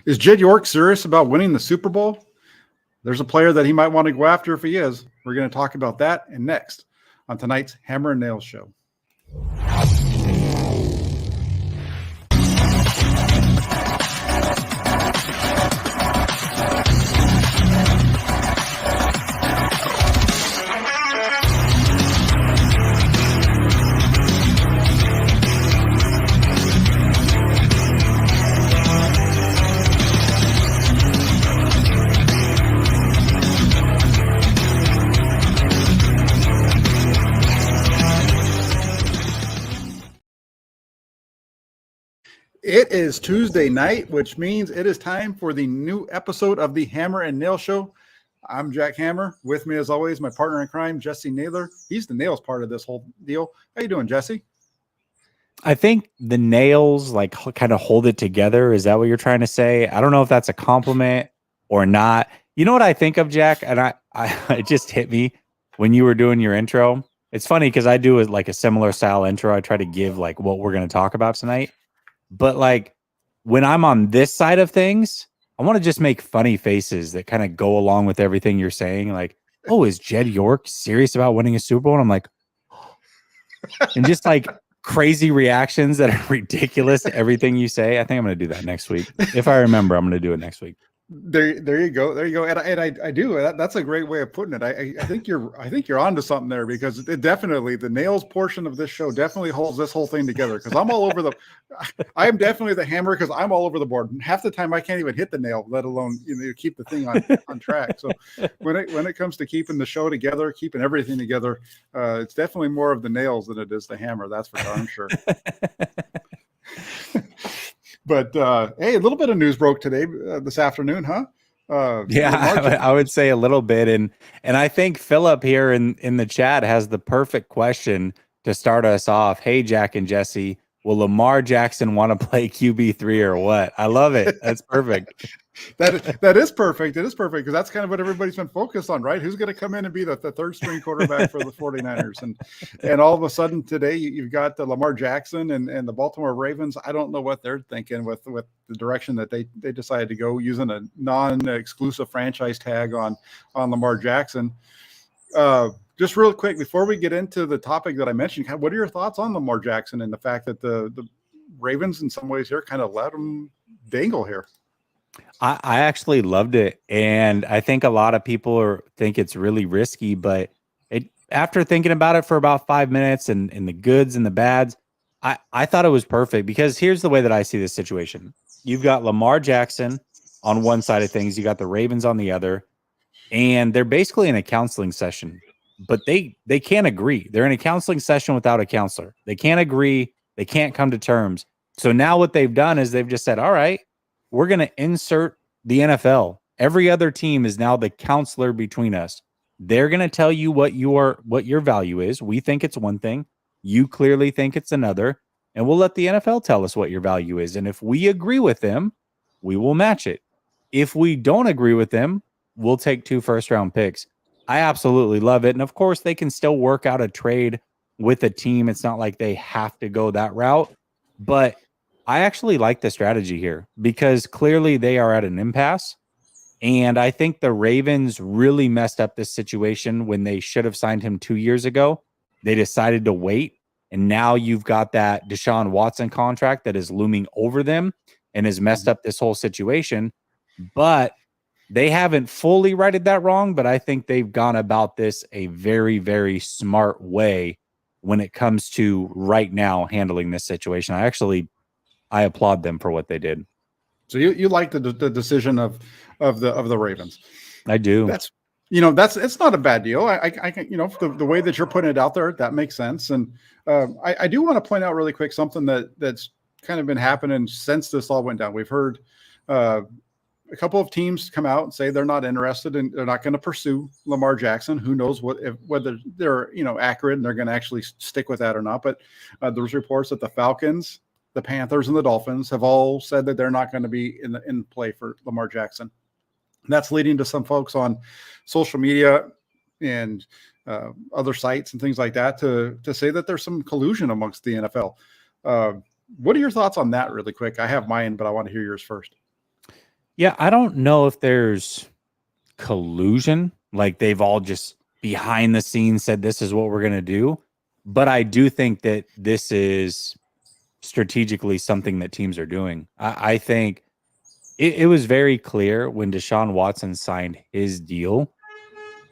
Is Jed York serious about winning the Super Bowl? There's a player that he might want to go after if he is. We're going to talk about that and next on tonight's Hammer Nayls Show. It is Tuesday night, which means it is time for the new episode of the Hammer and Nail Show. I'm Jack Hammer. With me, as always, my partner in crime, Jessie Naylor. He's the nails part of this whole deal. How you doing, Jessie? I think the nails like kind of hold it together. Is that what you're trying to say? I don't know if that's a compliment or not. You know what I think of, Jack? And I it just hit me when you were doing your intro. It's funny because I do like a similar style intro. I try to give like what we're going to talk about tonight. But like when I'm on this side of things, I want to just make funny faces that kind of go along with everything you're saying. Like, oh, is Jed York serious about winning a Super Bowl? And I'm like, and just like crazy reactions that are ridiculous to everything you say. I think I'm going to do that next week. If I remember, I'm going to do it next week. There you go. And I do. That's a great way of putting it. I think you're onto something there, because it definitely, the nails portion of this show definitely holds this whole thing together. Because I'm all over I am definitely the hammer, because I'm all over the board. And half the time I can't even hit the nail, let alone keep the thing on track. So when it comes to keeping the show together, keeping everything together, it's definitely more of the nails than it is the hammer. That's for darn sure. But hey, a little bit of news broke today, this afternoon, huh? Yeah, I would say a little bit, and I think Philip here in the chat has the perfect question to start us off. Hey, Jack and Jesse, will Lamar Jackson want to play QB3 or what? I love it. That's perfect. That is perfect. It is perfect, because that's kind of what everybody's been focused on, right? Who's going to come in and be the third string quarterback for the 49ers? And all of a sudden today you've got the Lamar Jackson and the Baltimore Ravens. I don't know what they're thinking with the direction that they decided to go, using a non-exclusive franchise tag on Lamar Jackson. Just real quick, before we get into the topic that I mentioned, what are your thoughts on Lamar Jackson and the fact that the Ravens in some ways here kind of let him dangle here? I actually loved it, and I think a lot of people think it's really risky, but after thinking about it for about 5 minutes and the goods and the bads, I thought it was perfect, because here's the way that I see this situation. You've got Lamar Jackson on one side of things, you got the Ravens on the other, and they're basically in a counseling session, but they can't agree. They're in a counseling session without a counselor. They can't agree. They can't come to terms. So now what they've done is they've just said, all right, we're going to insert the NFL. Every other team is now the counselor between us. They're going to tell you what your value is. We think it's one thing. You clearly think it's another. And we'll let the NFL tell us what your value is. And if we agree with them, we will match it. If we don't agree with them, we'll take 2 first-round picks. I absolutely love it. And of course, they can still work out a trade with a team. It's not like they have to go that route. But I actually like the strategy here, because clearly they are at an impasse. And I think the Ravens really messed up this situation when they should have signed him 2 years ago. They decided to wait. And now you've got that Deshaun Watson contract that is looming over them and has messed up this whole situation. But they haven't fully righted that wrong. But I think they've gone about this a very, very smart way when it comes to right now handling this situation. I applaud them for what they did. So you like the decision of the Ravens? I do. It's not a bad deal. I can, the way that you're putting it out there, that makes sense. And I do want to point out really quick something that's kind of been happening since this all went down. We've heard a couple of teams come out and say they're not interested and they're not going to pursue Lamar Jackson. Who knows whether they're accurate and they're going to actually stick with that or not. But there's reports that the Falcons, the Panthers, and the Dolphins have all said that they're not going to be in play for Lamar Jackson. And that's leading to some folks on social media and other sites and things like that to say that there's some collusion amongst the NFL. What are your thoughts on that really quick? I have mine, but I want to hear yours first. Yeah, I don't know if there's collusion, like they've all just behind the scenes said this is what we're going to do, but I do think that this is strategically something that teams are doing. I think it was very clear when Deshaun Watson signed his deal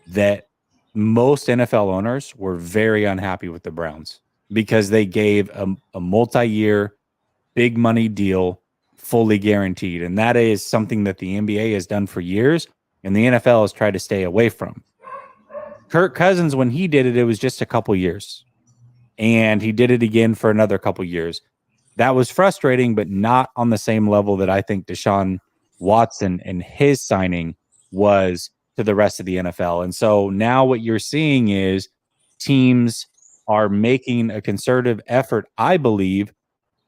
that most NFL owners were very unhappy with the Browns because they gave a multi-year big money deal fully guaranteed. And that is something that the NBA has done for years and the NFL has tried to stay away from. Kirk Cousins, when he did it, it was just a couple years. And he did it again for another couple years. That was frustrating, but not on the same level that I think Deshaun Watson and his signing was to the rest of the NFL. And so now what you're seeing is teams are making a concerted effort, I believe,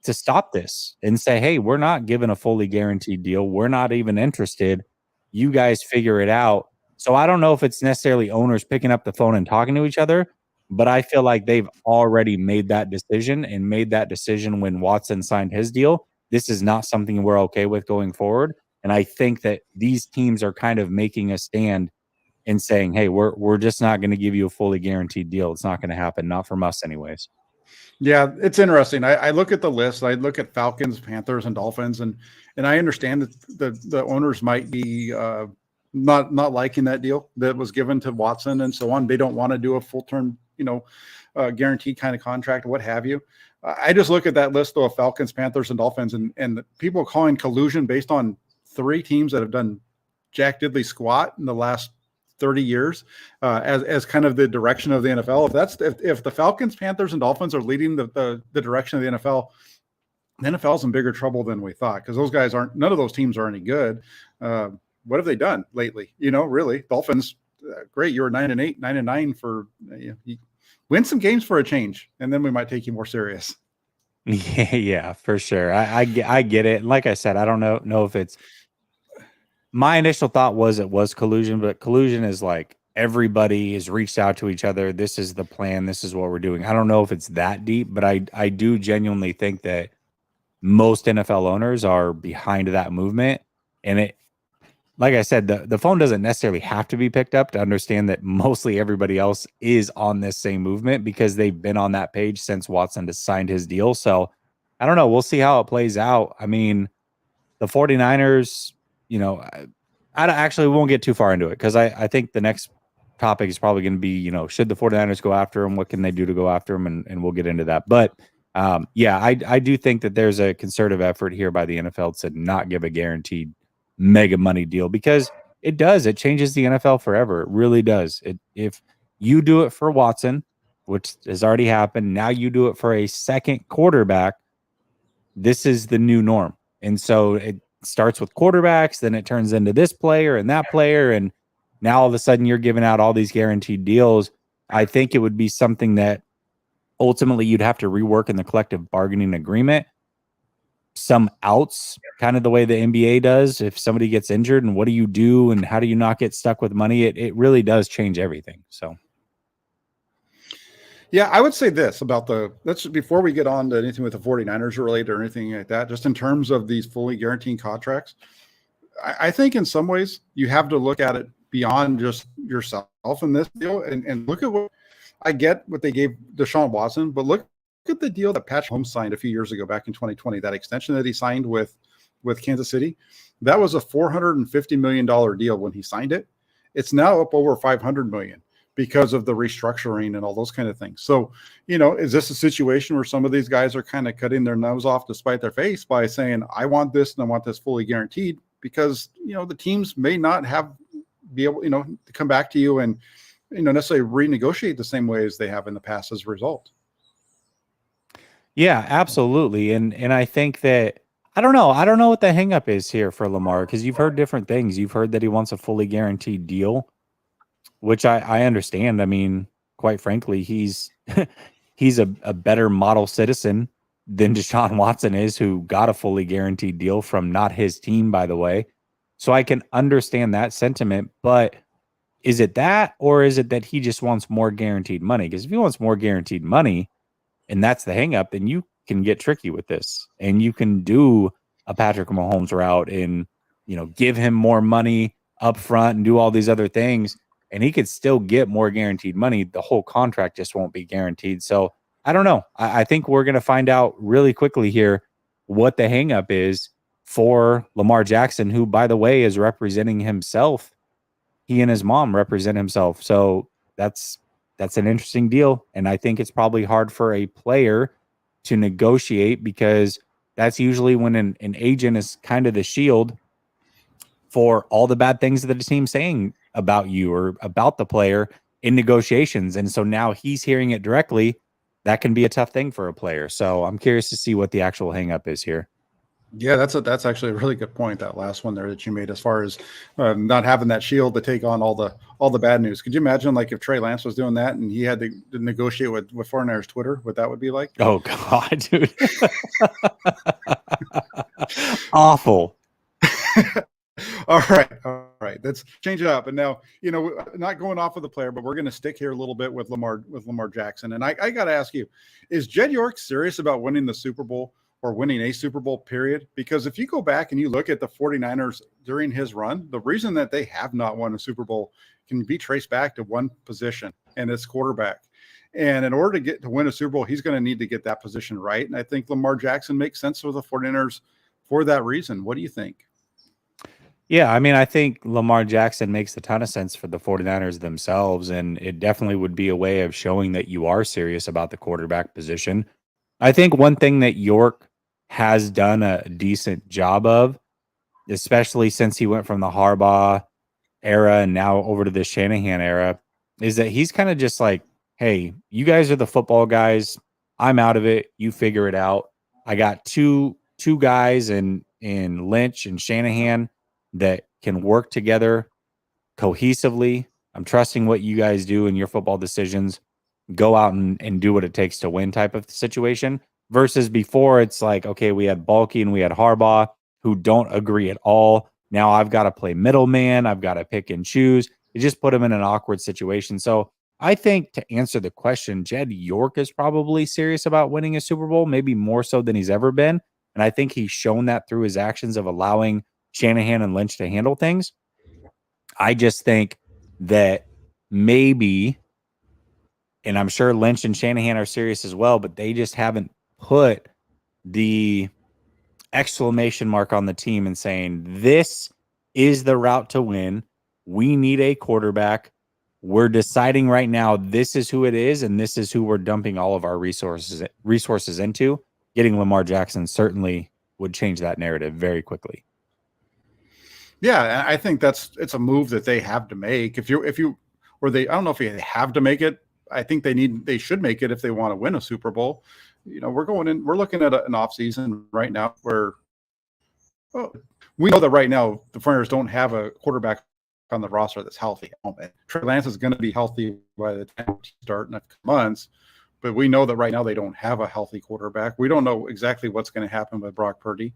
to stop this and say, hey, we're not giving a fully guaranteed deal. We're not even interested. You guys figure it out. So I don't know if it's necessarily owners picking up the phone and talking to each other, but I feel like they've already made that decision and made that decision when Watson signed his deal. This is not something we're okay with going forward. And I think that these teams are kind of making a stand and saying, hey, we're just not going to give you a fully guaranteed deal. It's not going to happen. Not from us anyways. Yeah, it's interesting. I look at the list. I look at Falcons, Panthers, and Dolphins, and I understand that the owners might be not liking that deal that was given to Watson and so on. They don't want to do a full term, guaranteed kind of contract, what have you. I just look at that list though of Falcons, Panthers, and Dolphins, and people calling collusion based on 3 teams that have done jack diddly squat in the last 30 years as kind of the direction of the NFL. If the Falcons, Panthers, and Dolphins are leading the direction of the NFL's in bigger trouble than we thought, because those guys none of those teams are any good. What have they done lately? Really, Dolphins, great. You were 9-8, 9-9 for you win some games for a change, and then we might take you more serious. Yeah, for sure. I get it. And like I said, I don't know if it's my initial thought was it was collusion, but collusion is like everybody has reached out to each other. This is the plan. This is what we're doing. I don't know if it's that deep, but I do genuinely think that most NFL owners are behind that movement. And it, like I said, the phone doesn't necessarily have to be picked up to understand that mostly everybody else is on this same movement because they've been on that page since Watson has signed his deal. So I don't know. We'll see how it plays out. I mean, the 49ers, I actually won't get too far into it because I think the next topic is probably going to be, should the 49ers go after him? What can they do to go after him? And we'll get into that. But yeah, I do think that there's a concerted effort here by the NFL to not give a guaranteed mega money deal because it changes the NFL forever. It really does. If you do it for Watson, which has already happened, now you do it for a second quarterback, this is the new norm. And so it starts with quarterbacks, then it turns into this player and that player. And now all of a sudden you're giving out all these guaranteed deals. I think it would be something that ultimately you'd have to rework in the collective bargaining agreement. Some outs, kind of the way the NBA does. If somebody gets injured and what do you do and how do you not get stuck with money? It really does change everything. So. Yeah, I would say this about let's before we get on to anything with the 49ers related or anything like that, just in terms of these fully guaranteed contracts, I think in some ways you have to look at it beyond just yourself in this deal and look at what I get what they gave Deshaun Watson, but look at the deal that Patrick Mahomes signed a few years ago back in 2020, that extension that he signed with Kansas City. That was a $450 million deal when he signed it. It's now up over $500 million. Because of the restructuring and all those kind of things. So, is this a situation where some of these guys are kind of cutting their nose off to spite their face by saying, I want this and I want this fully guaranteed because, the teams may not be able, to come back to you and, necessarily renegotiate the same way as they have in the past as a result. Yeah, absolutely. And I think that, I don't know what the hang up is here for Lamar because you've heard different things. You've heard that he wants a fully guaranteed deal, which I understand. I mean, quite frankly, he's he's a better model citizen than Deshaun Watson is, who got a fully guaranteed deal from not his team, by the way. So I can understand that sentiment, but is it that, or is it that he just wants more guaranteed money? Because if he wants more guaranteed money and that's the hang up, then you can get tricky with this and you can do a Patrick Mahomes route and, give him more money up front and do all these other things, and he could still get more guaranteed money. The whole contract just won't be guaranteed. So I don't know. I think we're going to find out really quickly here what the hangup is for Lamar Jackson, who, by the way, is representing himself. He and his mom represent himself. So that's an interesting deal. And I think it's probably hard for a player to negotiate, because that's usually when an agent is kind of the shield for all the bad things that the team's saying about you or about the player in negotiations. And so now he's hearing it directly. That can be a tough thing for a player. So I'm curious to see what the actual hang up is here. Yeah, that's actually a really good point, that last one there that you made, as far as not having that shield to take on all the bad news. Could you imagine, like, if Trey Lance was doing that and he had to negotiate with 49ers Twitter, what that would be like? Oh God, dude. Awful. All right. Let's change it up. And now, not going off of the player, but we're going to stick here a little bit with Lamar Jackson. And I got to ask you, is Jed York serious about winning the Super Bowl, or winning a Super Bowl, period? Because if you go back and you look at the 49ers during his run, the reason that they have not won a Super Bowl can be traced back to one position, and it's quarterback. And in order to win a Super Bowl, he's going to need to get that position right. And I think Lamar Jackson makes sense for the 49ers for that reason. What do you think? Yeah, I mean, I think Lamar Jackson makes a ton of sense for the 49ers themselves, and it definitely would be a way of showing that you are serious about the quarterback position. I think one thing that York has done a decent job of, especially since he went from the Harbaugh era and now over to the Shanahan era, is that he's kind of just like, hey, you guys are the football guys. I'm out of it. You figure it out. I got two guys in Lynch and Shanahan that can work together cohesively. I'm trusting what you guys do in your football decisions. Go out and do what it takes to win type of situation. Versus before, it's like, okay, we had Balky and we had Harbaugh who don't agree at all. Now I've got to play middleman. I've got to pick and choose. It just put him in an awkward situation. So I think, to answer the question, Jed York is probably serious about winning a Super Bowl, maybe more so than he's ever been. And I think he's shown that through his actions of allowing Shanahan and Lynch to handle things. I just think that maybe, and I'm sure Lynch and Shanahan are serious as well, but they just haven't put the exclamation mark on the team and saying, this is the route to win. We need a quarterback. We're deciding right now, this is who it is, and this is who we're dumping all of our resources into. Getting Lamar Jackson certainly would change that narrative very quickly. Yeah, I think it's a move that they have to make. I don't know if they have to make it. I think they should make it if they want to win a Super Bowl. We're looking at an offseason right now where we know that right now the 49ers don't have a quarterback on the roster that's healthy. Trey Lance is going to be healthy by the time we start in a couple months, but we know that right now they don't have a healthy quarterback. We don't know exactly what's going to happen with Brock Purdy,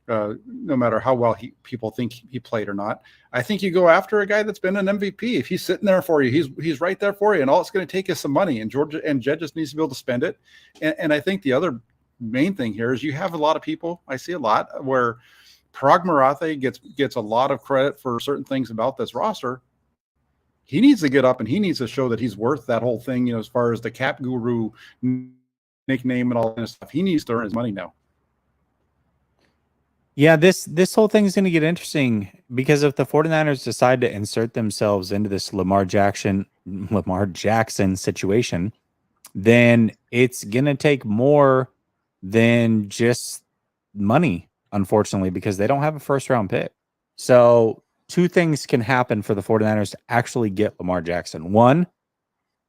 no matter how well people think he played or not. I think you go after a guy that's been an MVP. If he's sitting there for you, he's right there for you, and all it's going to take is some money. And Jed just needs to be able to spend it. And I think the other main thing here is you have a lot of people. I see a lot where Parag Marathe gets a lot of credit for certain things about this roster. He needs to get up and he needs to show that he's worth that whole thing, as far as the cap guru nickname and all that stuff. He needs to earn his money now. Yeah, this whole thing is going to get interesting, because if the 49ers decide to insert themselves into this Lamar Jackson situation, then it's going to take more than just money, unfortunately, because they don't have a first round pick. So two things can happen for the 49ers to actually get Lamar Jackson. One,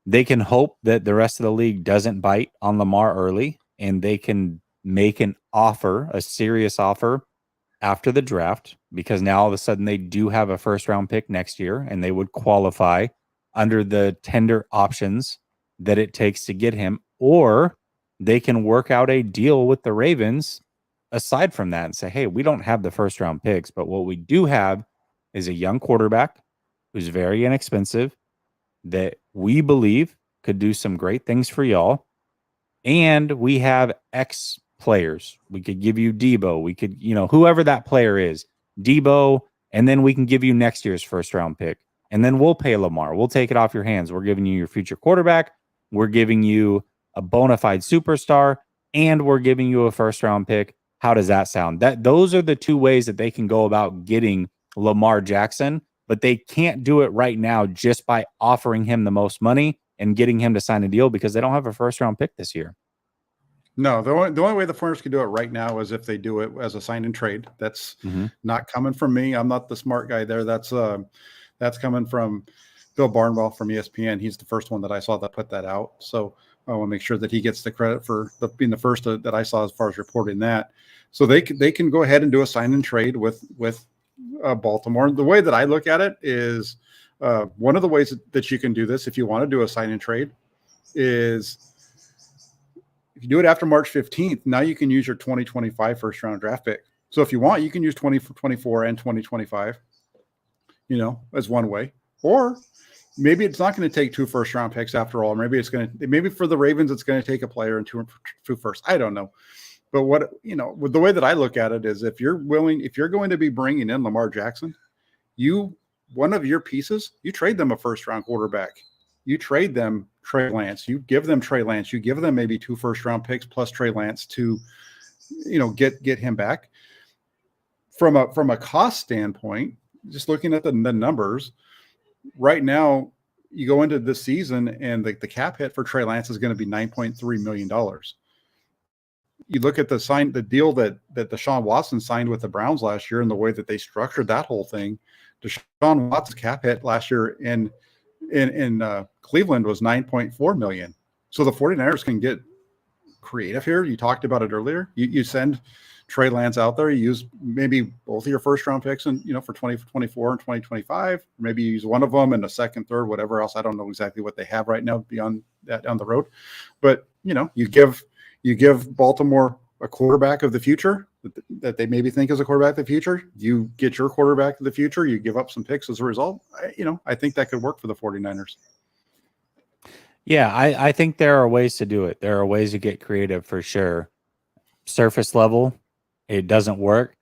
they can hope that the rest of the league doesn't bite on Lamar early, and they can make an offer, a serious offer, after the draft, because now all of a sudden they do have a first round pick next year, and they would qualify under the tender options that it takes to get him. Or they can work out a deal with the Ravens aside from that and say, hey, we don't have the first round picks, but what we do have is a young quarterback who's very inexpensive that we believe could do some great things for y'all. And we have X players. We could give you Debo. We could, whoever that player is, Debo, and then we can give you next year's first round pick. And then we'll pay Lamar. We'll take it off your hands. We're giving you your future quarterback. We're giving you a bona fide superstar, and we're giving you a first round pick. How does that sound? Those are the two ways that they can go about getting Lamar Jackson, but they can't do it right now just by offering him the most money and getting him to sign a deal because they don't have a first round pick this year. No, the only way the 49ers can do it right now is if they do it as a sign and trade. That's not coming from me. I'm not the smart guy there. That's coming from Bill Barnwell from ESPN. He's the first one that I saw that put that out. So I want to make sure that he gets the credit for being the first that I saw as far as reporting that. So they can go ahead and do a sign and trade with Baltimore. The way that I look at it is one of the ways that you can do this if you want to do a sign and trade is if you do it after March 15th, now you can use your 2025 first round draft pick. So if you want, you can use 2024 and 2025, as one way. Or maybe it's not going to take 2 first round picks after all. Maybe for the Ravens, it's going to take a player and two first. I don't know. But with the way that I look at it is if you're going to be bringing in Lamar Jackson, one of your pieces, you trade them a first round quarterback. You trade them Trey Lance. You give them Trey Lance. You give them maybe 2 first round picks plus Trey Lance to, get him back. From a cost standpoint, just looking at the numbers right now, you go into this season and the cap hit for Trey Lance is going to be $9.3 million. You look at the deal that Deshaun Watson signed with the Browns last year and the way that they structured that whole thing. Deshaun Watson's cap hit last year in Cleveland was $9.4 million. So the 49ers can get creative here. You talked about it earlier. You send Trey Lance out there. You use maybe both of your first round picks and for 2024 and 2025. Maybe you use one of them and a second, third, whatever else. I don't know exactly what they have right now beyond that down the road. But you give Baltimore a quarterback of the future that they maybe think is a quarterback of the future. You get your quarterback of the future. You give up some picks as a result. I think that could work for the 49ers. Yeah, I think there are ways to do it. There are ways to get creative for sure. Surface level, it doesn't work.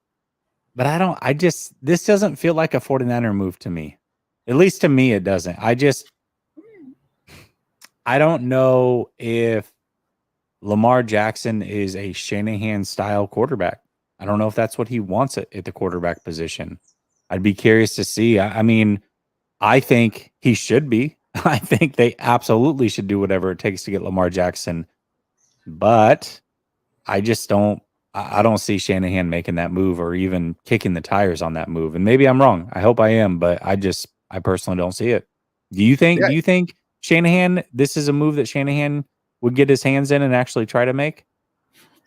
But this doesn't feel like a 49er move to me. At least to me, it doesn't. I don't know if Lamar Jackson is a Shanahan style quarterback. I don't know if that's what he wants at the quarterback position. I'd be curious to see. I think he should be. I think they absolutely should do whatever it takes to get Lamar Jackson. But I don't see Shanahan making that move or even kicking the tires on that move. And maybe I'm wrong. I hope I am, but I personally don't see it. Do you think Shanahan, this is a move that Shanahan would get his hands in and actually try to make?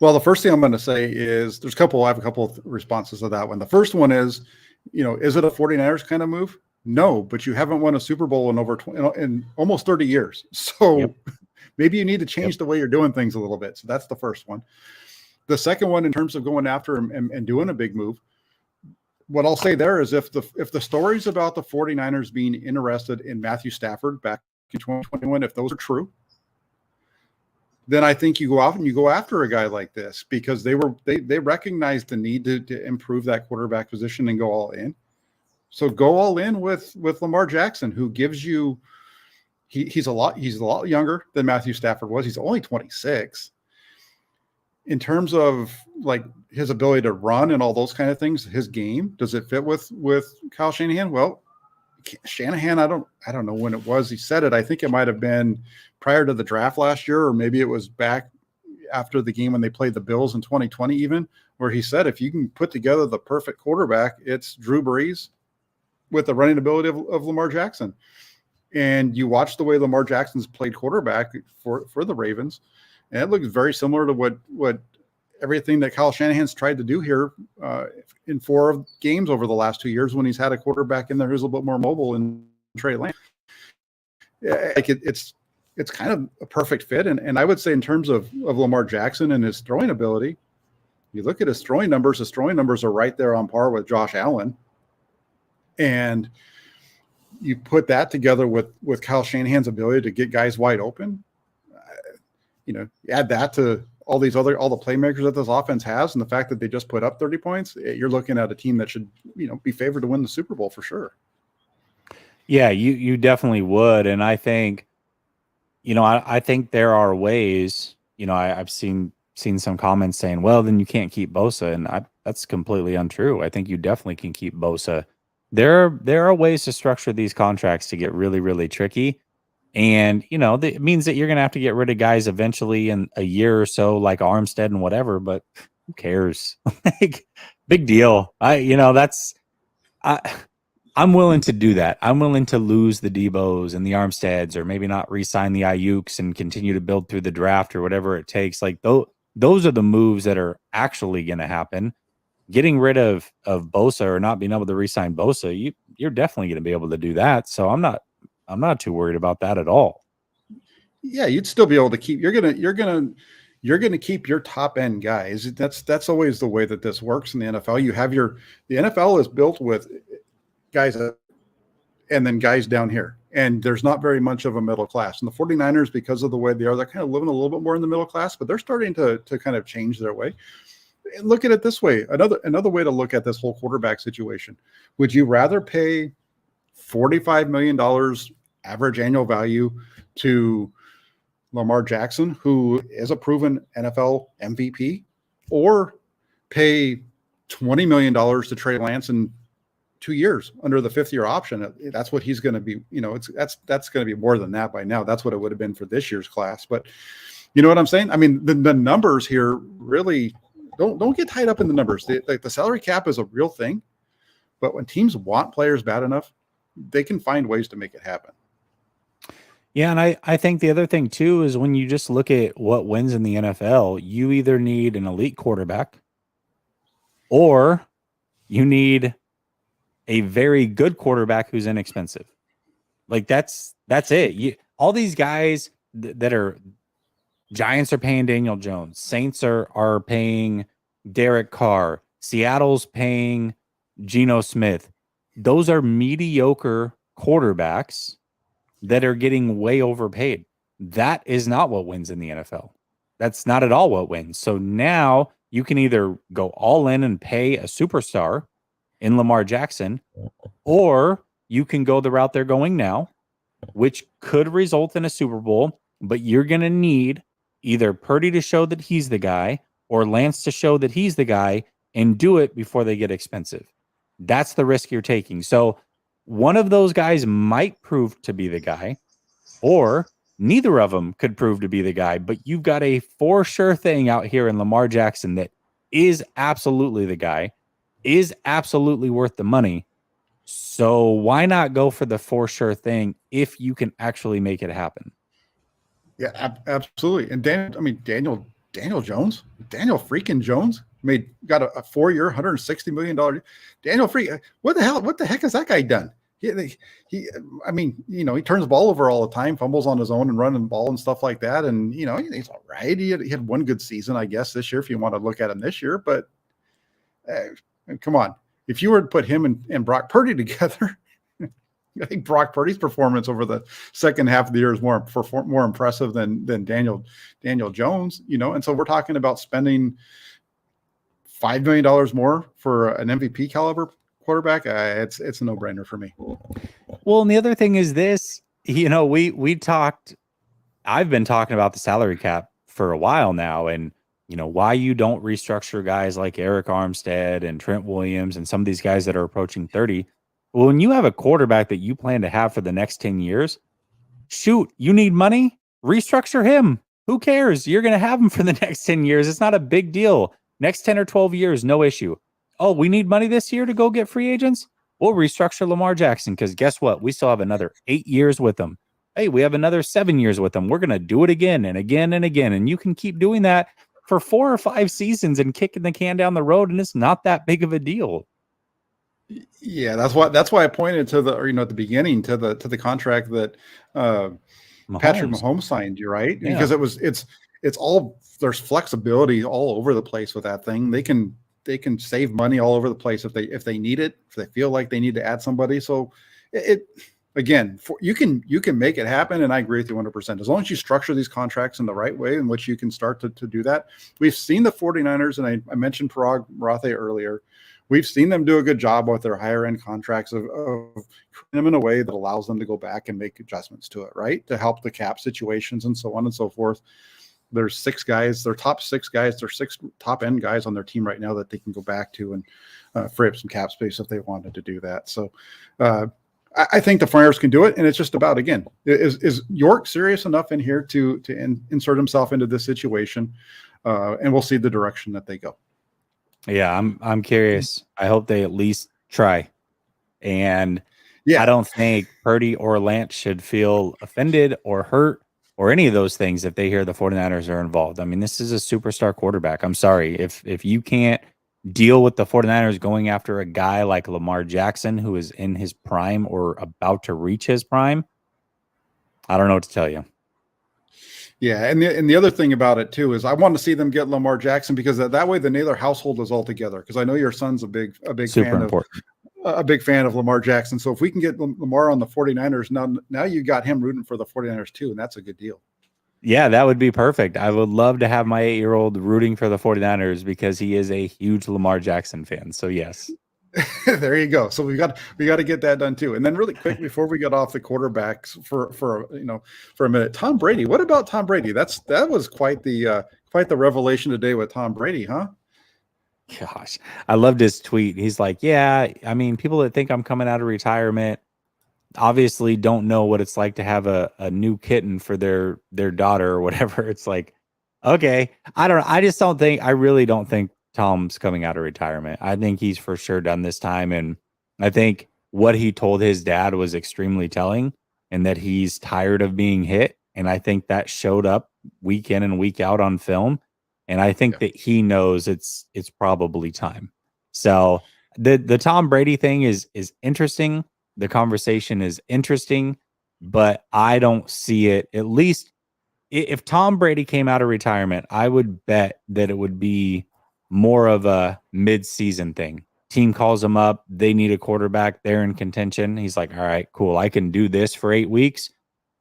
Well, the first thing I'm going to say is I have a couple of responses to that one. The first one is, is it a 49ers kind of move? No, but you haven't won a Super Bowl in almost 30 years. So maybe you need to change the way you're doing things a little bit. So that's the first one. The second one, in terms of going after and doing a big move, what I'll say there is if the stories about the 49ers being interested in Matthew Stafford back in 2021, if those are true, then I think you go out and you go after a guy like this because they recognized the need to improve that quarterback position and go all in. So go all in with Lamar Jackson, who gives you he's a lot younger than Matthew Stafford was. He's only 26. In terms of like his ability to run and all those kind of things, his game, does it fit with Kyle Shanahan? Well, Shanahan, I don't know when it was he said it. I think it might have been prior to the draft last year, or maybe it was back after the game when they played the Bills in 2020 even, where he said if you can put together the perfect quarterback, it's Drew Brees with the running ability of Lamar Jackson. And you watch the way Lamar Jackson's played quarterback for the Ravens, and it looks very similar to what everything that Kyle Shanahan's tried to do here in 4 games over the last 2 years when he's had a quarterback in there who's a little bit more mobile in Trey Lance. It's kind of a perfect fit. And I would say in terms of Lamar Jackson and his throwing ability, you look at his throwing numbers are right there on par with Josh Allen. And you put that together with Kyle Shanahan's ability to get guys wide open, add that to all the playmakers that this offense has, and the fact that they just put up 30 points, you're looking at a team that should, be favored to win the Super Bowl for sure. Yeah, you definitely would. And I think, I think there are ways, I've seen some comments saying, well, then you can't keep Bosa. And that's completely untrue. I think you definitely can keep Bosa. There are ways to structure these contracts to get really, really tricky. And, it means that you're going to have to get rid of guys eventually in a year or so, like Armstead and whatever, but who cares? Like, big deal. I'm willing to do that. I'm willing to lose the Debos and the Armsteads, or maybe not re-sign the Ayuks and continue to build through the draft or whatever it takes. Like, those are the moves that are actually going to happen. Getting rid of Bosa or not being able to re-sign Bosa, you're definitely going to be able to do that. So I'm not too worried about that at all. Yeah, you'd still be able to keep. You're gonna keep your top end guys. That's always the way that this works in the NFL. The NFL is built with guys and then guys down here, and there's not very much of a middle class. And the 49ers, because of the way they are, they're kind of living a little bit more in the middle class, but they're starting to kind of change their way. Look at it this way. Another way to look at this whole quarterback situation. Would you rather pay $45 million average annual value to Lamar Jackson, who is a proven NFL MVP, or pay $20 million to Trey Lance in 2 years under the 5th-year option? That's what he's going to be. That's going to be more than that by now. That's what it would have been for this year's class. But you know what I'm saying? I mean, the numbers here really don't get tied up in the numbers. The salary cap is a real thing, but when teams want players bad enough, they can find ways to make it happen. Yeah, and I think the other thing too is when you just look at what wins in the NFL, you either need an elite quarterback or you need a very good quarterback who's inexpensive. Like that's it. All these guys that are Giants are paying Daniel Jones, Saints are paying Derek Carr, Seattle's paying Geno Smith. Those are mediocre quarterbacks that are getting way overpaid. That is not what wins in the NFL. That's not at all what wins. So now you can either go all in and pay a superstar in Lamar Jackson, or you can go the route they're going now, which could result in a Super Bowl, but you're going to need either Purdy to show that he's the guy or Lance to show that he's the guy, and do it before they get expensive. That's the risk you're taking. So one of those guys might prove to be the guy, or neither of them could prove to be the guy, but you've got a for sure thing out here in Lamar Jackson that is absolutely the guy, is absolutely worth the money. So why not go for the for sure thing if you can actually make it happen? Yeah, absolutely. And Daniel freaking Jones got a 4-year, $160 million. Daniel Freaking, what the heck has that guy done? He turns the ball over all the time, fumbles on his own and running the ball and stuff like that. And, he's all right. He had one good season, I guess, this year, if you want to look at him this year. But come on. If you were to put him and Brock Purdy together, I think Brock Purdy's performance over the second half of the year is more impressive than Daniel Jones, And so we're talking about spending $5 million more for an MVP caliber quarterback. It's a no-brainer for me. Well, and the other thing is this, I've been talking about the salary cap for a while now, and why you don't restructure guys like Eric Armstead and Trent Williams and some of these guys that are approaching 30. Well, when you have a quarterback that you plan to have for the next 10 years, shoot, you need money, restructure him. Who cares? You're going to have him for the next 10 years. It's not a big deal. Next 10 or 12 years, no issue. Oh, we need money this year to go get free agents? We'll restructure Lamar Jackson because guess what? We still have another 8 years with him. Hey, we have another 7 years with him. We're going to do it again and again and again. And you can keep doing that for 4 or 5 seasons and kicking the can down the road, and it's not that big of a deal. Yeah, that's why I pointed to at the beginning to the contract that Patrick Mahomes signed. You're right, yeah. Because it's all, there's flexibility all over the place with that thing. They can save money all over the place if they need it, if they feel like they need to add somebody. So again, you can make it happen, and I agree with you 100%. As long as you structure these contracts in the right way in which you can start to do that. We've seen the 49ers, and I mentioned Parag Marathe earlier. We've seen them do a good job with their higher end contracts of them in a way that allows them to go back and make adjustments to it, right? To help the cap situations and so on and so forth. There's 6 guys, their top 6 guys, their 6 top end guys on their team right now that they can go back to and free up some cap space if they wanted to do that. So I think the Friars can do it. And it's just about, again, is York serious enough in here to insert himself into this situation? And we'll see the direction that they go. Yeah, I'm curious. I hope they at least try. And yeah, I don't think Purdy or Lance should feel offended or hurt or any of those things if they hear the 49ers are involved. I mean, this is a superstar quarterback. I'm sorry. If you can't deal with the 49ers going after a guy like Lamar Jackson, who is in his prime or about to reach his prime, I don't know what to tell you. Yeah, and the other thing about it too is I want to see them get Lamar Jackson because that way the Naylor household is all together. Because I know your son's a big fan of Lamar Jackson. So if we can get Lamar on the 49ers, now you got him rooting for the 49ers too, and that's a good deal. Yeah, that would be perfect. I would love to have my 8-year-old rooting for the 49ers because he is a huge Lamar Jackson fan. So yes. There you go. So we got to get that done too. And then really quick before we get off the quarterbacks for a minute, Tom Brady. What about Tom Brady? That was quite the revelation today with Tom Brady, huh? Gosh, I loved his tweet. He's like, yeah, I mean, people that think I'm coming out of retirement obviously don't know what it's like to have a new kitten for their daughter or whatever. It's like, okay, I really don't think Tom's coming out of retirement. I think he's for sure done this time. And I think what he told his dad was extremely telling and that he's tired of being hit. And I think that showed up week in and week out on film. And I think that he knows it's probably time. So the Tom Brady thing is interesting. The conversation is interesting, but I don't see it. At least if Tom Brady came out of retirement, I would bet that it would be more of a mid-season thing. Team calls him up. They need a quarterback. They're in contention. He's like, all right, cool. I can do this for 8 weeks,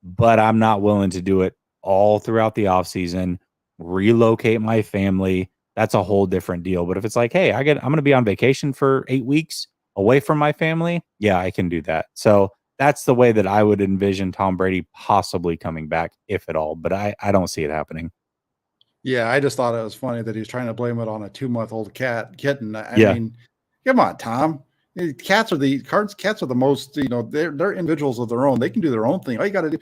but I'm not willing to do it all throughout the offseason, relocate my family. That's a whole different deal. But if it's like, hey, I'm going to be on vacation for 8 weeks away from my family, yeah, I can do that. So that's the way that I would envision Tom Brady possibly coming back, if at all. But I don't see it happening. Yeah, I just thought it was funny that he's trying to blame it on a 2-month-old kitten. I mean, come on, Tom. Cats are the most, they're individuals of their own. They can do their own thing. All you got to do,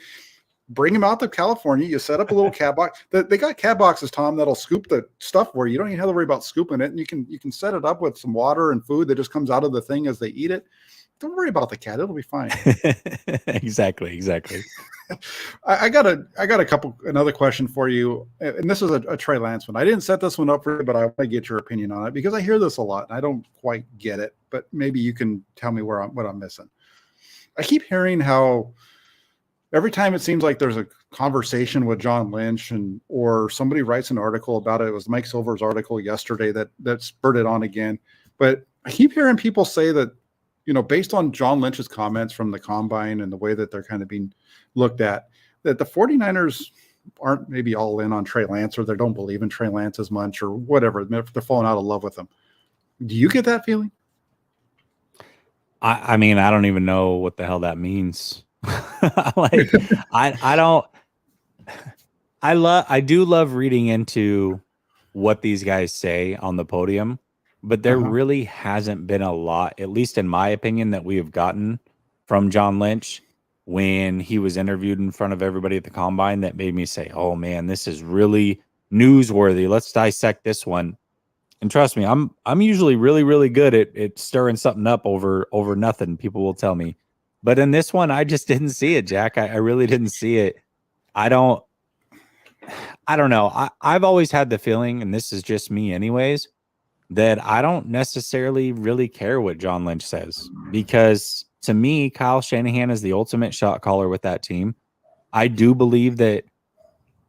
bring them out to California. You set up a little cat box. They got cat boxes, Tom, that'll scoop the stuff where you don't even have to worry about scooping it. And you can set it up with some water and food that just comes out of the thing as they eat it. Don't worry about the cat. It'll be fine. Exactly. I got another question for you. And this is a Trey Lance one. I didn't set this one up for you, but I want to get your opinion on it because I hear this a lot and I don't quite get it, but maybe you can tell me what I'm missing. I keep hearing how every time it seems like there's a conversation with John Lynch or somebody writes an article about it. It was Mike Silver's article yesterday that spurred it on again. But I keep hearing people say that, based on John Lynch's comments from the combine and the way that they're kind of being looked at, that the 49ers aren't maybe all in on Trey Lance or they don't believe in Trey Lance as much or whatever. They're falling out of love with him. Do you get that feeling? I mean, I don't even know what the hell that means. I do love reading into what these guys say on the podium, but there really hasn't been a lot, at least in my opinion, that we have gotten from John Lynch when he was interviewed in front of everybody at the combine that made me say, oh man, this is really newsworthy. Let's dissect this one. And trust me, I'm usually really, really good at stirring something up over nothing. People will tell me. But in this one, I just didn't see it, Jack. I really didn't see it. I don't know. I've always had the feeling, and this is just me anyways, that I don't necessarily really care what John Lynch says. Because to me, Kyle Shanahan is the ultimate shot caller with that team. I do believe that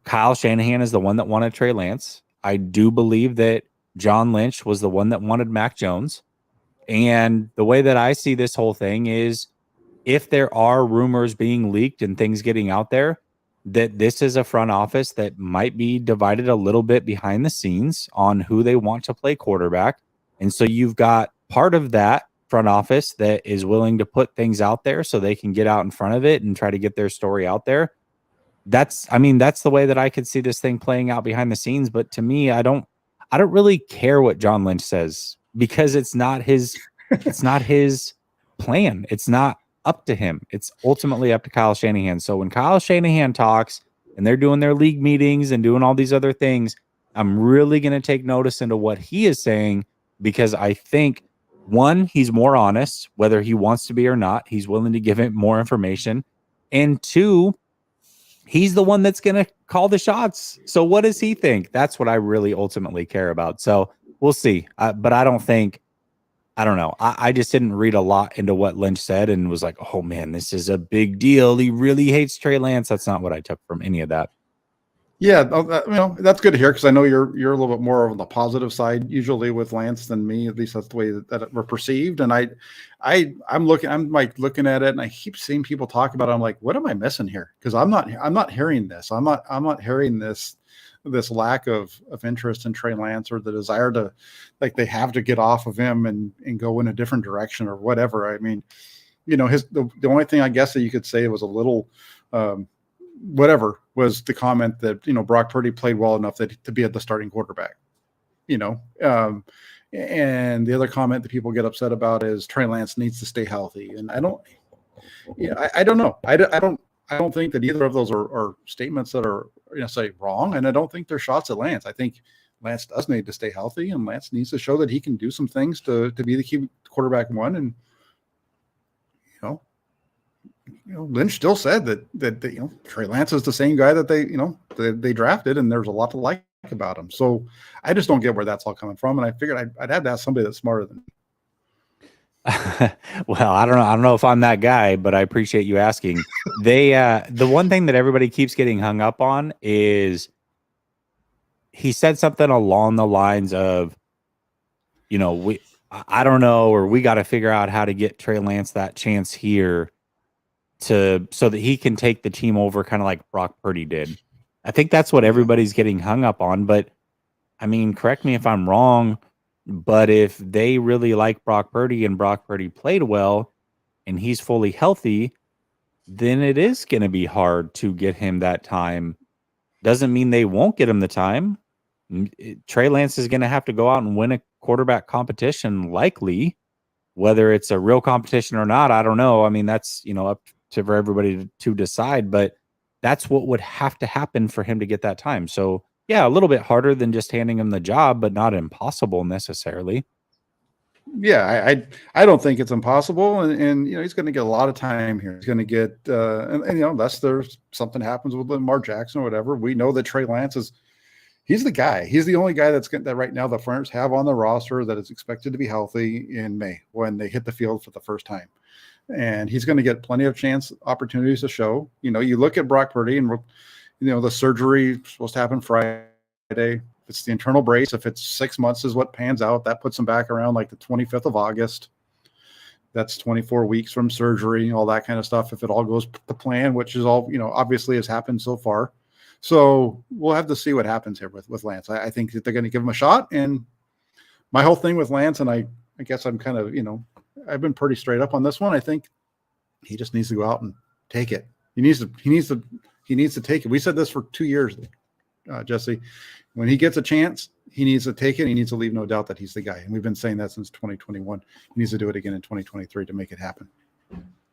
Kyle Shanahan is the one that wanted Trey Lance. I do believe that John Lynch was the one that wanted Mac Jones. And the way that I see this whole thing is if there are rumors being leaked and things getting out there, that this is a front office that might be divided a little bit behind the scenes on who they want to play quarterback. And so you've got part of that front office that is willing to put things out there so they can get out in front of it and try to get their story out there. That's the way that I could see this thing playing out behind the scenes. But to me, I don't really care what John Lynch says, because it's not his plan. It's not up to him. It's ultimately up to Kyle Shanahan. So when Kyle Shanahan talks and they're doing their league meetings and doing all these other things, I'm really going to take notice into what he is saying, because I think, one, he's more honest, whether he wants to be or not. He's willing to give it more information. And two, he's the one that's going to call the shots. So what does he think? That's what I really ultimately care about. So we'll see. But I don't know. I just didn't read a lot into what Lynch said and was like, oh man, this is a big deal. He really hates Trey Lance. That's not what I took from any of that. Yeah, that's good to hear, because I know you're a little bit more on the positive side usually with Lance than me. At least that's the way that we're perceived. And I'm looking at it, and I keep seeing people talk about it. I'm like, what am I missing here? Because I'm not hearing this. I'm not hearing this lack of interest in Trey Lance, or the desire to, like, they have to get off of him and go in a different direction or whatever. I mean, the only thing I guess that you could say was a little whatever was the comment that, Brock Purdy played well enough to be at the starting quarterback, and the other comment that people get upset about is Trey Lance needs to stay healthy. And I don't know. I don't think that either of those are statements that are say wrong. And I don't think they're shots at Lance. I think Lance does need to stay healthy, and Lance needs to show that he can do some things to be the key quarterback one. And, Lynch still said that Trey Lance is the same guy that they drafted, and there's a lot to like about him. So I just don't get where that's all coming from. And I figured I'd have to ask somebody that's smarter than me. Well, I don't know if I'm that guy, but I appreciate you asking. The one thing that everybody keeps getting hung up on is he said something along the lines of, I don't know, or we got to figure out how to get Trey Lance that chance here so that he can take the team over, kind of like Brock Purdy did. I think that's what everybody's getting hung up on. But I mean, correct me if I'm wrong, but if they really like Brock Purdy and Brock Purdy played well and he's fully healthy, then it is going to be hard to get him that time. Doesn't mean they won't get him the time. Trey Lance is going to have to go out and win a quarterback competition, likely, whether it's a real competition or not. I don't know. I mean, that's, up for everybody to decide, but that's what would have to happen for him to get that time. So yeah, a little bit harder than just handing him the job, but not impossible necessarily. Yeah, I don't think it's impossible, and he's going to get a lot of time here. He's going to get and unless there's something happens with Lamar Jackson or whatever, we know that Trey Lance he's the guy. He's the only guy that right now the Flyers have on the roster that is expected to be healthy in May when they hit the field for the first time. And he's going to get plenty of opportunities to show. You look at Brock Purdy, and the surgery is supposed to happen Friday. It's the internal brace. If it's 6 months is what pans out, that puts him back around like the 25th of August. That's 24 weeks from surgery, all that kind of stuff. If it all goes to plan, which is all, obviously has happened so far. So we'll have to see what happens here with Lance. I think that they're going to give him a shot. And my whole thing with Lance, and I guess I'm kind of, I've been pretty straight up on this one. I think he just needs to go out and take it. He needs to take it. We said this for 2 years, Jesse. When he gets a chance, he needs to take it. He needs to leave no doubt that he's the guy. And we've been saying that since 2021. He needs to do it again in 2023 to make it happen.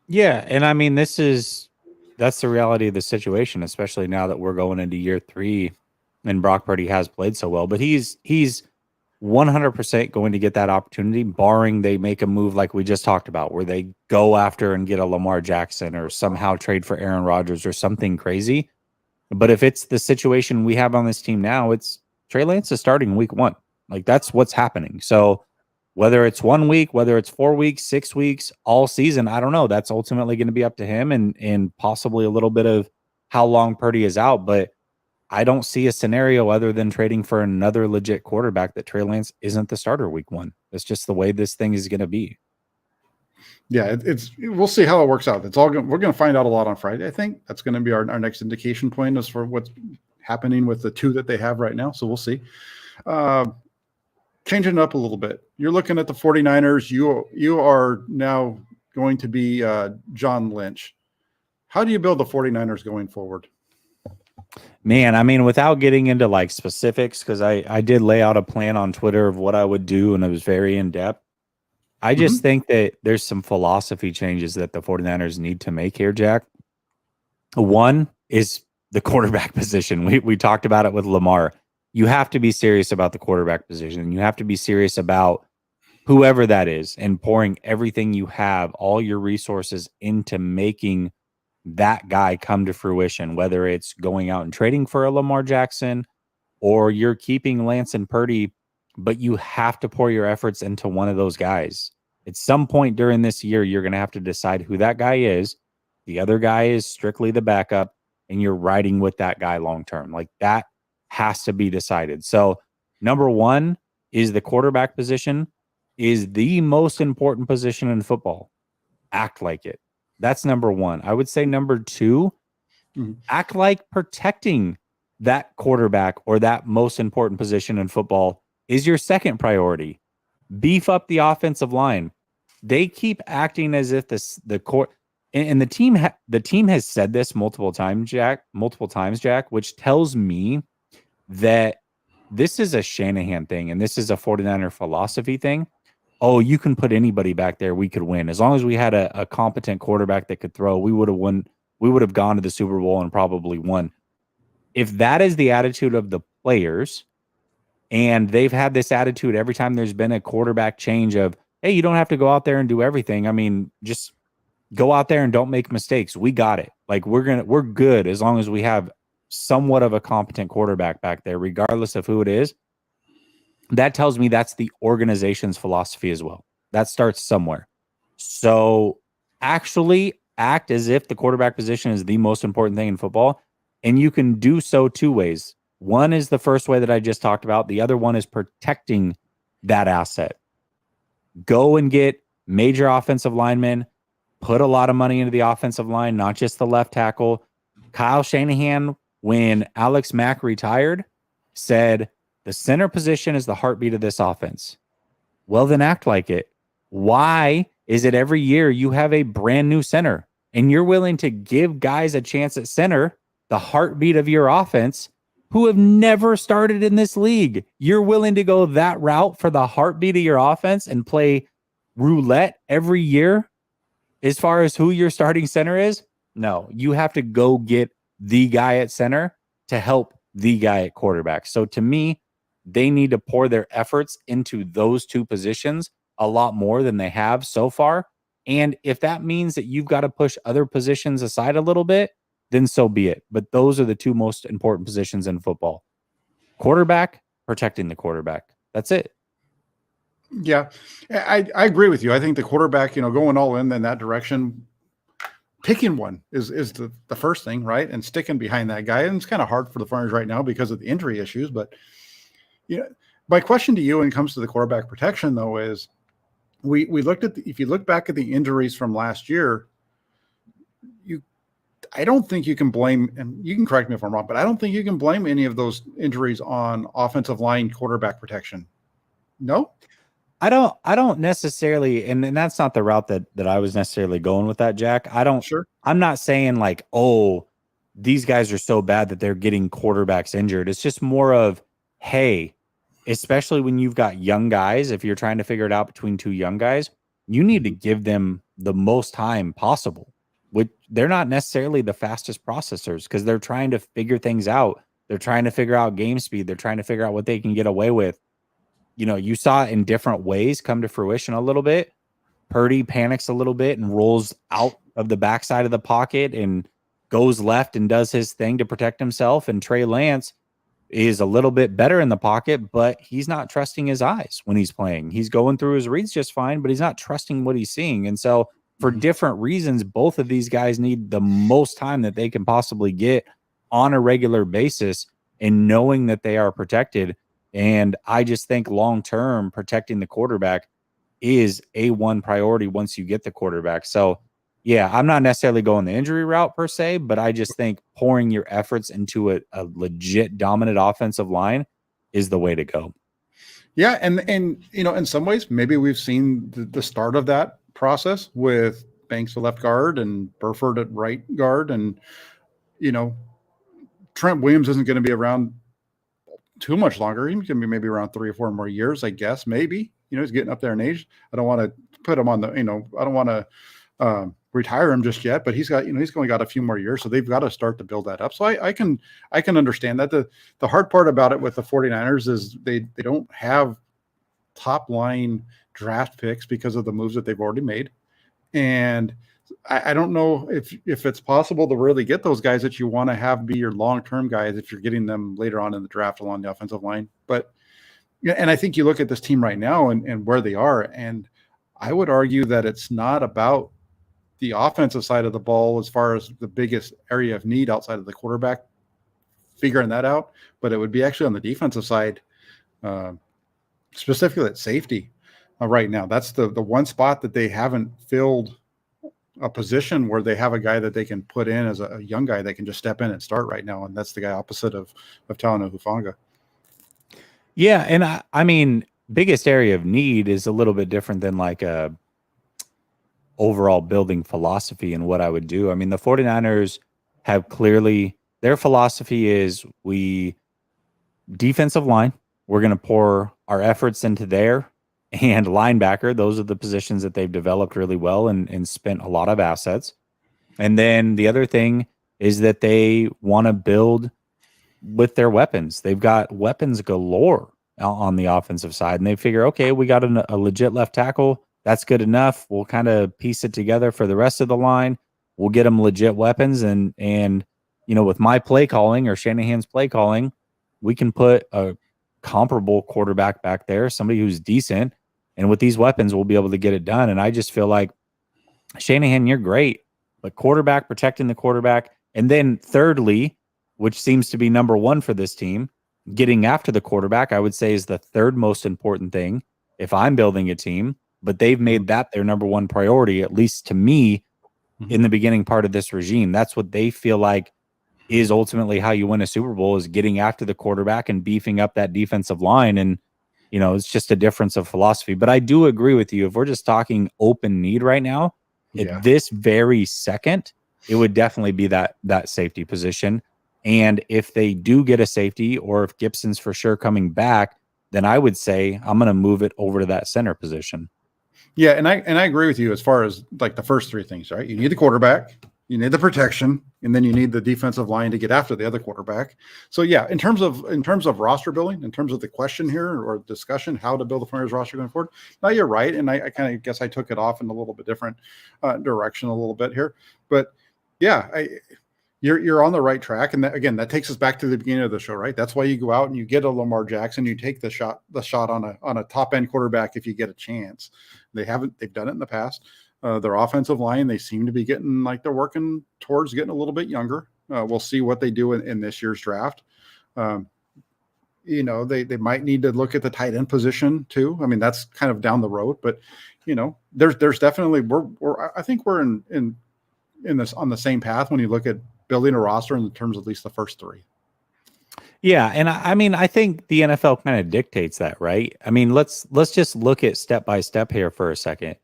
Yeah. And I mean, that's the reality of the situation, especially now that we're going into year 3 and Brock Purdy has played so well, but he's 100% going to get that opportunity, barring they make a move like we just talked about, where they go after and get a Lamar Jackson or somehow trade for Aaron Rodgers or something crazy. But if it's the situation we have on this team now, it's Trey Lance is starting week 1. Like, that's what's happening. So whether it's 1 week, whether it's 4 weeks, 6 weeks, all season, I don't know. That's ultimately going to be up to him and possibly a little bit of how long Purdy is out. But I don't see a scenario other than trading for another legit quarterback that Trey Lance isn't the starter week 1. That's just the way this thing is going to be. Yeah, we'll see how it works out. We're going to find out a lot on Friday. I think that's going to be our next indication point as for what's happening with the two that they have right now. So we'll see. Changing it up a little bit. You're looking at the 49ers. You are now going to be John Lynch. How do you build the 49ers going forward? Man, I mean, without getting into like specifics, because I did lay out a plan on Twitter of what I would do, and it was very in depth. I just think that there's some philosophy changes that the 49ers need to make here, Jack. One is the quarterback position. We talked about it with Lamar. You have to be serious about the quarterback position. You have to be serious about whoever that is and pouring everything you have, all your resources into making that guy come to fruition, whether it's going out and trading for a Lamar Jackson or you're keeping Lance and Purdy, but you have to pour your efforts into one of those guys. At some point during this year, you're going to have to decide who that guy is. The other guy is strictly the backup, and you're riding with that guy long term. Like, that has to be decided. So number one is the quarterback position is the most important position in football. Act like it. That's number one. I would say number two, act like protecting that quarterback or that most important position in football is your second priority. Beef up the offensive line. They keep acting as if the team has said this multiple times, Jack, which tells me that this is a Shanahan thing and this is a 49er philosophy thing. Oh, you can put anybody back there, we could win. As long as we had a competent quarterback that could throw, we would have won. We would have gone to the Super Bowl and probably won. If that is the attitude of the players, and they've had this attitude every time there's been a quarterback change of, hey, you don't have to go out there and do everything. I mean, just go out there and don't make mistakes. We got it. Like, we're good as long as we have somewhat of a competent quarterback back there, regardless of who it is. That tells me that's the organization's philosophy as well. That starts somewhere. So actually act as if the quarterback position is the most important thing in football. And you can do so two ways. One is the first way that I just talked about. The other one is protecting that asset. Go and get major offensive linemen, put a lot of money into the offensive line, not just the left tackle. Kyle Shanahan, when Alex Mack retired, said the center position is the heartbeat of this offense. Well, then act like it. Why is it every year you have a brand new center and you're willing to give guys a chance at center, the heartbeat of your offense, who have never started in this league? You're willing to go that route for the heartbeat of your offense and play roulette every year as far as who your starting center is? No, you have to go get the guy at center to help the guy at quarterback. So to me, they need to pour their efforts into those two positions a lot more than they have so far. And if that means that you've got to push other positions aside a little bit, then so be it. But those are the two most important positions in football. Quarterback, protecting the quarterback. That's it. Yeah, I agree with you. I think the quarterback, going all in that direction, picking one is the first thing, right? And sticking behind that guy. And it's kind of hard for the Farmers right now because of the injury issues. But my question to you when it comes to the quarterback protection, though, is we looked at if you look back at the injuries from last year, I don't think you can blame, and you can correct me if I'm wrong, but I don't think you can blame any of those injuries on offensive line quarterback protection. No? I don't necessarily, and that's not the route that I was necessarily going with that, Jack. I'm not saying like, oh, these guys are so bad that they're getting quarterbacks injured. It's just more of, hey, especially when you've got young guys, if you're trying to figure it out between two young guys, you need to give them the most time possible. They're not necessarily the fastest processors because they're trying to figure things out. They're trying to figure out game speed. They're trying to figure out what they can get away with. You saw it in different ways come to fruition a little bit. Purdy panics a little bit and rolls out of the backside of the pocket and goes left and does his thing to protect himself. And Trey Lance is a little bit better in the pocket, but he's not trusting his eyes when he's playing. He's going through his reads just fine, but he's not trusting what he's seeing. And so for different reasons, both of these guys need the most time that they can possibly get on a regular basis and knowing that they are protected. And I just think long-term protecting the quarterback is A1 priority once you get the quarterback. So, yeah, I'm not necessarily going the injury route per se, but I just think pouring your efforts into a legit dominant offensive line is the way to go. Yeah, and in some ways, maybe we've seen the start of that process with Banks at left guard and Burford at right guard, and Trent Williams isn't going to be around too much longer. He's going to be maybe around 3 or 4 more years, I guess. Maybe he's getting up there in age. I don't want to put him on the I don't want to retire him just yet, but he's only got a few more years, so they've got to start to build that up. So I can understand that. The hard part about it with the 49ers is they don't have top line draft picks because of the moves that they've already made, and I don't know if it's possible to really get those guys that you want to have be your long-term guys if you're getting them later on in the draft along the offensive line. But and I think you look at this team right now and where they are, and I would argue that it's not about the offensive side of the ball as far as the biggest area of need outside of the quarterback, figuring that out, but it would be actually on the defensive side, specifically at safety right now. That's the one spot that they haven't filled a position where they have a guy that they can put in as a young guy that can just step in and start right now. And that's the guy opposite of Talanoa Hufanga. Yeah. And I mean, biggest area of need is a little bit different than like a overall building philosophy and what I would do. I mean, the 49ers have clearly, their philosophy is defensive line, we're going to pour our efforts into there, and linebacker. Those are the positions that they've developed really well and spent a lot of assets. And then the other thing is that they want to build with their weapons. They've got weapons galore on the offensive side, and they figure, okay, we got a legit left tackle. That's good enough. We'll kind of piece it together for the rest of the line. We'll get them legit weapons. And with my play calling or Shanahan's play calling, we can put a comparable quarterback back there, somebody who's decent. And with these weapons, we'll be able to get it done. And I just feel like, Shanahan, you're great, but quarterback, protecting the quarterback. And then thirdly, which seems to be number one for this team, getting after the quarterback, I would say is the third most important thing if I'm building a team. But they've made that their number one priority, at least to me, in the beginning part of this regime. That's what they feel like is ultimately how you win a Super Bowl, is getting after the quarterback and beefing up that defensive line. And it's just a difference of philosophy. But I do agree with you. If we're just talking open need right now, at this very second, it would definitely be that safety position. And if they do get a safety, or if Gibson's for sure coming back, then I would say I'm going to move it over to that center position. Yeah, and I agree with you as far as like the first three things, right? You need the quarterback, you need the protection, and then you need the defensive line to get after the other quarterback. So yeah, in terms of roster building, in terms of the question here or discussion, how to build a 49ers roster going forward, now you're right, and I kind of guess I took it off in a little bit different direction a little bit here, but yeah, you're on the right track, and that takes us back to the beginning of the show, right? That's why you go out and you get a Lamar Jackson, you take the shot on a top end quarterback if you get a chance. They've done it in the past. Their offensive line, they seem to be getting like they're working towards getting a little bit younger. We'll see what they do in this year's draft. They might need to look at the tight end position too. I mean, that's kind of down the road, but there's definitely I think we're in this on the same path when you look at building a roster in terms of at least the first three. Yeah, and I mean, I think the NFL kind of dictates that, right? I mean, let's just look at step by step here for a second.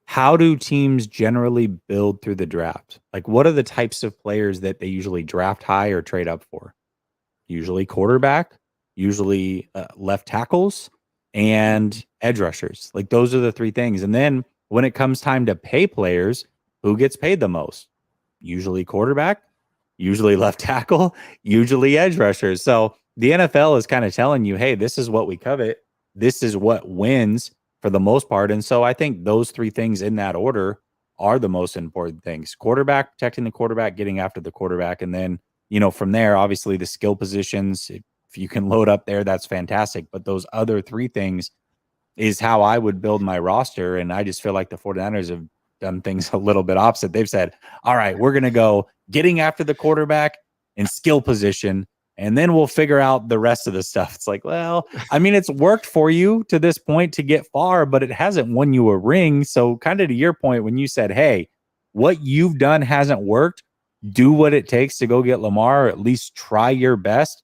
How do teams generally build through the draft? Like, what are the types of players that they usually draft high or trade up for? Usually quarterback, usually left tackles, and edge rushers. Like, those are the three things. And then when it comes time to pay players, who gets paid the most? Usually quarterback, usually left tackle, usually edge rushers. So the NFL is kind of telling you, hey, this is what we covet. This is what wins for the most part. And so I think those three things in that order are the most important things. Quarterback, protecting the quarterback, getting after the quarterback. And then, from there, obviously the skill positions, if you can load up there, that's fantastic. But those other three things is how I would build my roster. And I just feel like the 49ers have done things a little bit opposite. They've said, all right, we're going to go getting after the quarterback and skill position. and then we'll figure out the rest of the stuff. It's like, well, I mean, it's worked for you to this point to get far, but it hasn't won you a ring. So kind of to your point, when you said, hey, what you've done hasn't worked, do what it takes to go get Lamar, or at least try your best.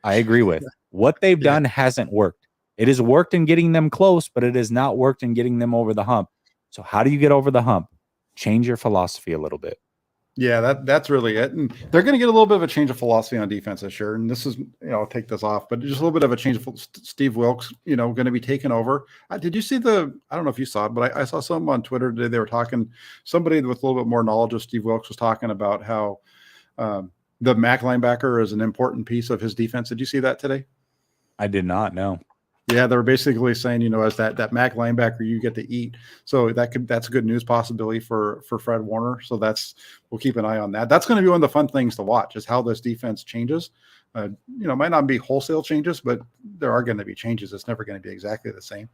I agree with what they've done hasn't worked. It has worked in getting them close, but it has not worked in getting them over the hump. So how do you get over the hump? Change your philosophy a little bit. Yeah, that's really it. And they're going to get a little bit of a change of philosophy on defense this year. And this is, I'll take this off, but just a little bit of a change of Steve Wilks, going to be taken over. Did you see I don't know if you saw it, but I saw something on Twitter today. They were talking, somebody with a little bit more knowledge of Steve Wilks was talking about how the Mac linebacker is an important piece of his defense. Did you see that today? I did not know. Yeah, they were basically saying, as that Mac linebacker, you get to eat. So that's a good news possibility for Fred Warner. So we'll keep an eye on that. That's going to be one of the fun things to watch, is how this defense changes. Might not be wholesale changes, but there are going to be changes. It's never going to be exactly the same.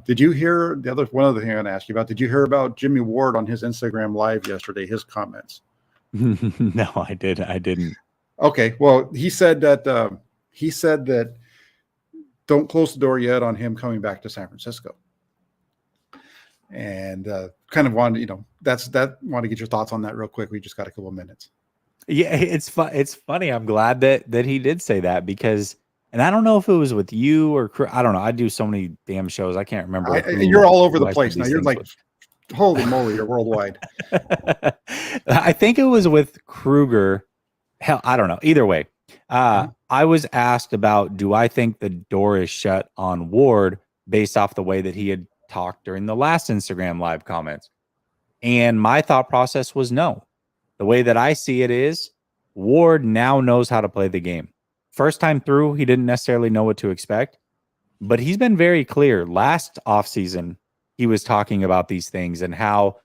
Did you hear one other thing I'm going to ask you about? Did you hear about Jimmy Ward on his Instagram Live yesterday? His comments? No, I didn't. Okay, well, he said that don't close the door yet on him coming back to San Francisco. And kind of wanted, want to get your thoughts on that real quick. We just got a couple of minutes. Yeah, it's funny. I'm glad that he did say that, because, and I don't know if it was with you or I don't know. I do so many damn shows. I can't remember. You're all over the place now. You're like, holy moly, you're worldwide. I think it was with Kruger. Hell, I don't know. Either way. I was asked about, do I think the door is shut on Ward based off the way that he had talked during the last Instagram Live comments? And my thought process was no. The way that I see it is, Ward now knows how to play the game. First time through, he didn't necessarily know what to expect, but he's been very clear. Last offseason, he was talking about these things and how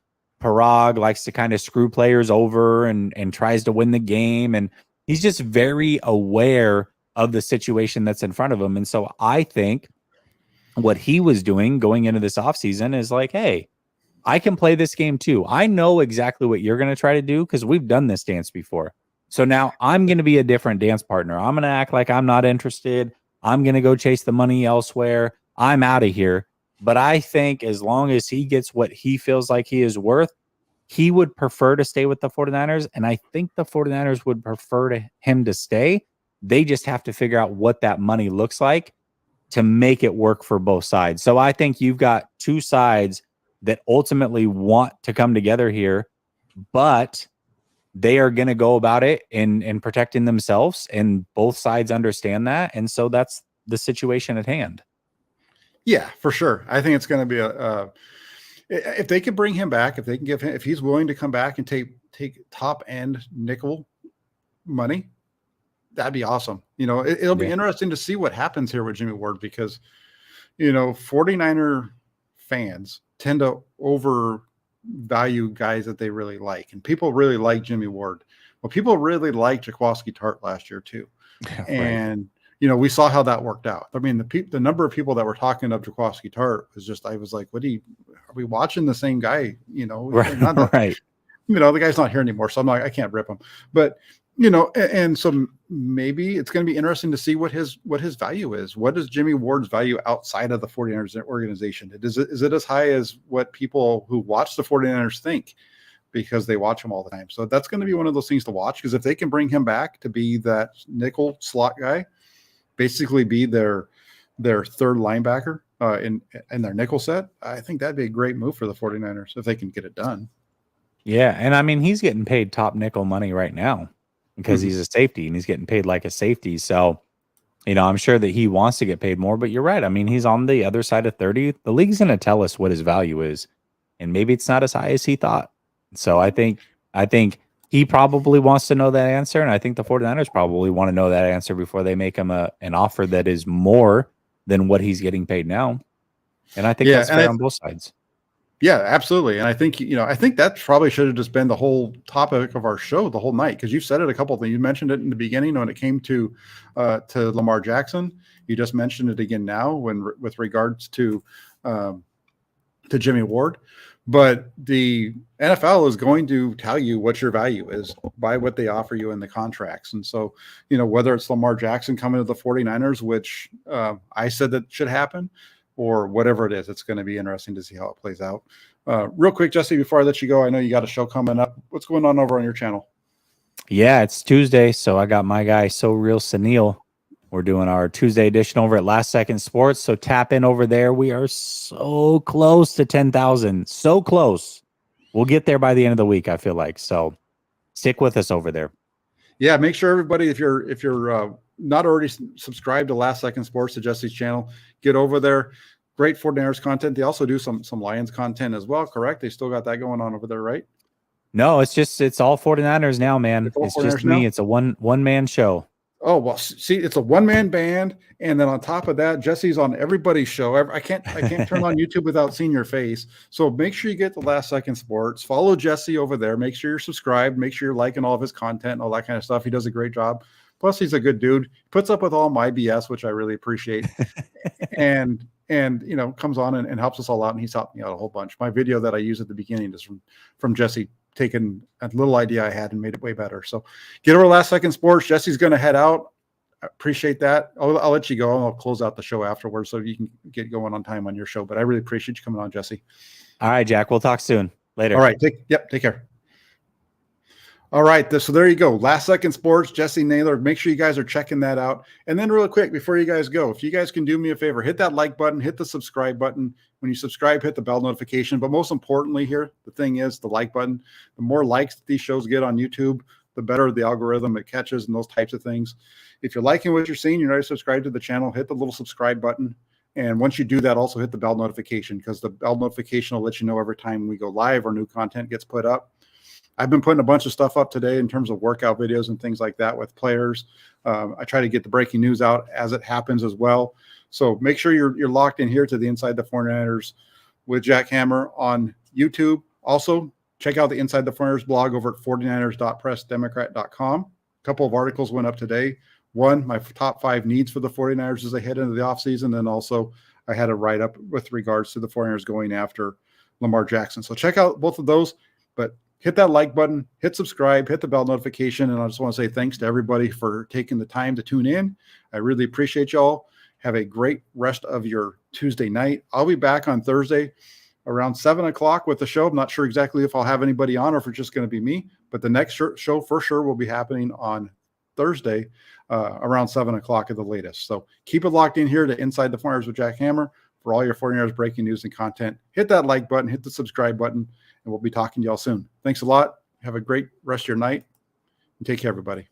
Parag likes to kind of screw players over and tries to win the game. And he's just very aware of the situation that's in front of him. And so I think what he was doing going into this offseason is like, hey, I can play this game too. I know exactly what you're going to try to do because we've done this dance before. So now I'm going to be a different dance partner. I'm going to act like I'm not interested. I'm going to go chase the money elsewhere. I'm out of here. But I think as long as he gets what he feels like he is worth, he would prefer to stay with the 49ers. And I think the 49ers would prefer him to stay. They just have to figure out what that money looks like to make it work for both sides. So I think you've got two sides that ultimately want to come together here, but they are going to go about it in protecting themselves, and both sides understand that. And so that's the situation at hand. Yeah, for sure. I think it's going to be if they can bring him back, if they can give him, if he's willing to come back and take top end nickel money, that'd be awesome. It'll be interesting to see what happens here with Jimmy Ward, because, 49er fans tend to overvalue guys that they really like. And people really like Jimmy Ward. Well, people really liked Jaquaski Tart last year too. Yeah, and, we saw how that worked out. I mean, the number of people that were talking of Jaquaski Tart was just, I was like, are we watching the same guy? Right. Right. The guy's not here anymore. So I'm like, I can't rip him, but and so maybe it's going to be interesting to see what his value is. What is Jimmy Ward's value outside of the 49ers organization? Is it as high as what people who watch the 49ers think, because they watch him all the time? So that's going to be one of those things to watch, because if they can bring him back to be that nickel slot guy, basically be their third linebacker in their nickel set, I think that'd be a great move for the 49ers if they can get it done. Yeah. And I mean, he's getting paid top nickel money right now, because he's a safety and he's getting paid like a safety. So, I'm sure that he wants to get paid more, but you're right. I mean, he's on the other side of 30. The league's going to tell us what his value is, and maybe it's not as high as he thought. So I think he probably wants to know that answer. And I think the 49ers probably want to know that answer before they make him an offer that is more than what he's getting paid now. And I think that's fair on both sides. Yeah, absolutely. And I think, I think that probably should have just been the whole topic of our show the whole night, because you've said it a couple of things. You mentioned it in the beginning when it came to Lamar Jackson. You just mentioned it again now with regards to to Jimmy Ward. But the NFL is going to tell you what your value is by what they offer you in the contracts. And so, whether it's Lamar Jackson coming to the 49ers, which I said that should happen, or whatever it is, it's going to be interesting to see how it plays out. Real quick, Jesse, before I let you go, I know you got a show coming up. What's going on over on your channel? Yeah, it's Tuesday, so I got my guy, So Real Sunil. We're doing our Tuesday edition over at Last Second Sports, so tap in over there. We are so close to 10,000, so close. We'll get there by the end of the week, I feel like. So stick with us over there. Yeah, make sure everybody, if you're not already subscribed to Last Second Sports, to Jesse's channel, get over there. Great 49ers content. They also do some Lions content as well, correct? They still got that going on over there, right? No, it's all 49ers now, man. It's just me. Now? It's a one-man show. Oh, well, see, it's a one-man band, and then on top of that, Jesse's on everybody's show. I can't turn on YouTube without seeing your face. So make sure you get the Last Second Sports. Follow Jesse over there. Make sure you're subscribed. Make sure you're liking all of his content and all that kind of stuff. He does a great job. Plus, he's a good dude. He puts up with all my BS, which I really appreciate. and comes on and helps us all out, and he's helped me out a whole bunch. My video that I use at the beginning is from Jesse, taking a little idea I had and made it way better. So get over to Last Second Sports. Jesse's going to head out. I appreciate that. I'll let you go, and I'll close out the show afterwards so you can get going on time on your show. But I really appreciate you coming on, Jesse. All right, Jack. We'll talk soon. Later. All right. Take care. All right, so there you go. Last Second Sports, Jesse Naylor. Make sure you guys are checking that out. And then real quick, before you guys go, if you guys can do me a favor, hit that like button, hit the subscribe button. When you subscribe, hit the bell notification. But most importantly here, the thing is the like button. The more likes that these shows get on YouTube, the better the algorithm it catches and those types of things. If you're liking what you're seeing, you're not subscribed to the channel, hit the little subscribe button. And once you do that, also hit the bell notification, because the bell notification will let you know every time we go live or new content gets put up. I've been putting a bunch of stuff up today in terms of workout videos and things like that with players. I try to get the breaking news out as it happens as well. So make sure you're locked in here to the Inside the 49ers with Jack Hammer on YouTube. Also, check out the Inside the 49ers blog over at 49ers.pressdemocrat.com. A couple of articles went up today. One, my top 5 needs for the 49ers as they head into the offseason. Then also I had a write-up with regards to the 49ers going after Lamar Jackson. So check out both of those. But hit that like button, hit subscribe, hit the bell notification. And I just want to say thanks to everybody for taking the time to tune in. I really appreciate y'all. Have a great rest of your Tuesday night. I'll be back on Thursday around 7 o'clock with the show. I'm not sure exactly if I'll have anybody on or if it's just going to be me, but the next show for sure will be happening on Thursday around 7 o'clock at the latest. So keep it locked in here to Inside the 49ers with Jack Hammer for all your 49ers breaking news and content. Hit that like button, hit the subscribe button, and we'll be talking to y'all soon. Thanks a lot. Have a great rest of your night, and take care, everybody.